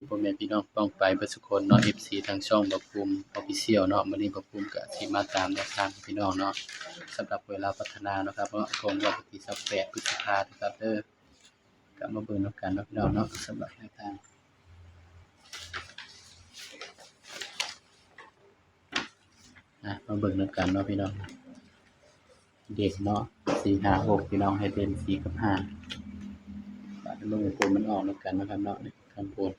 พ่อแม่พี่น้องป้องไปเบิดซุคนเนาะ FC ทางช่องบ่ภูมิ Official เนาะมื้อนี้บ่ภูมิก็สิมาตามแนวทางพี่น้องเนาะสำหรับเวลาพัฒนาเนาะครับเนาะของวันที่28พฤษภาคมนะครับก็มาเบิ่งนำกันเนาะพี่น้องเนาะสำหรับแนวทางมาเบิ่งนำกันเนาะพี่น้องเด็กเนาะ4 5 6พี่น้องให้เด่น4กับ5บาดนี้เบิ่งผลมันออกนำกันเนาะครับเนาะนี่คำพูด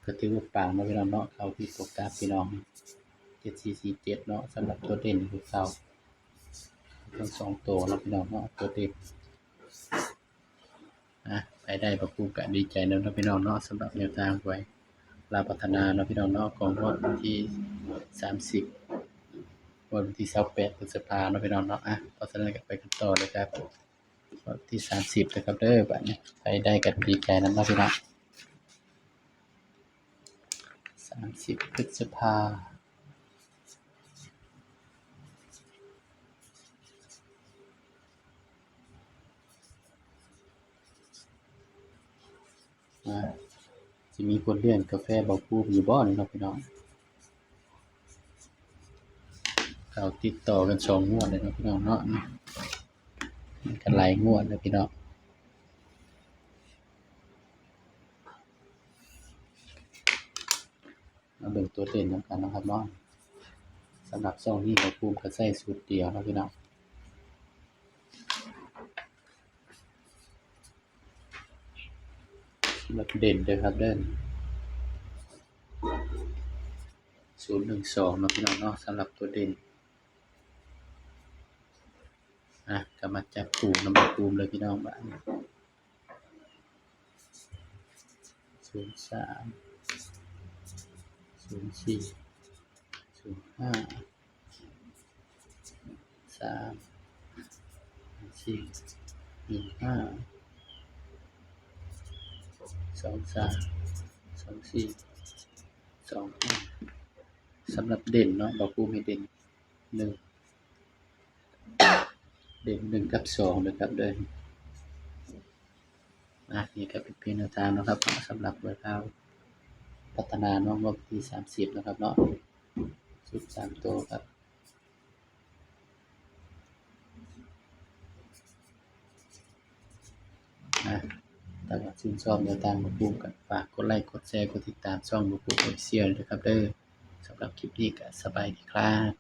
ก็ถือว่าปังเนาะพี่น้องเนาะเข้าที่โฟกัสพี่น้อง7447เนาะสำหรับตัวเด่นคือเข้าทั้ง2ตัวเนาะพี่น้องเนาะตัวเด่นไปได้บ่ภูมิก็ดีใจนำเนาะพี่น้องเนาะสำหรับแนวทางไว้ลาวพัฒนาเนาะพี่น้องเนาะของงวดวันที่30วันที่28พฤษภาคมเนาะพี่น้องเนาะเพราะฉะนั้นก็ไปกันต่อเลยครับวันที่30นะครับเด้อบัดนี้ไปได้ก็ดีใจนำเนาะพี่น้อง30พฤษภาสิมีคนเลี้ยงกาแฟบ่ภูมิอยู่บ่นี่เนาะพี่น้องเขาติดต่อกัน2งวดเลยเนาะพี่น้องเนาะมันก็หลายงวดเลยพี่น้องมาเบิ่งตัวเด่นนำกันเนาะครับเนาะสำหรับช่องนี้บ่ภูมิก็ใช้สูตรเดียวเนาะพี่น้องสำหรับเด่นเด้อครับเด้อ012เนาะพี่น้องเนาะสำหรับตัวเด่นก็มาจับคู่นำบ่ภูมิเลยพี่น้องบัดนี้03 04 05 3 4 15 23 24 25สำหรับเด่นเนาะบ่ภูมิให้เด่น1เด่น1กับ2เด้อครับเด้อนี่ก็เป็นเพียงแนวทางเนาะครับสำหรับเวลาพัฒนาเนาะวันที่30นะครับเนาะชุด3ตัวครับถ้าว่าชื่นชอบแนวทางบ่ภูมิก็ฝากกดไลค์กดแชร์กดติดตามช่องบ่ภูมิ Official ด้วยครับเด้อสำหรับคลิปนี้ก็สบายดีครับ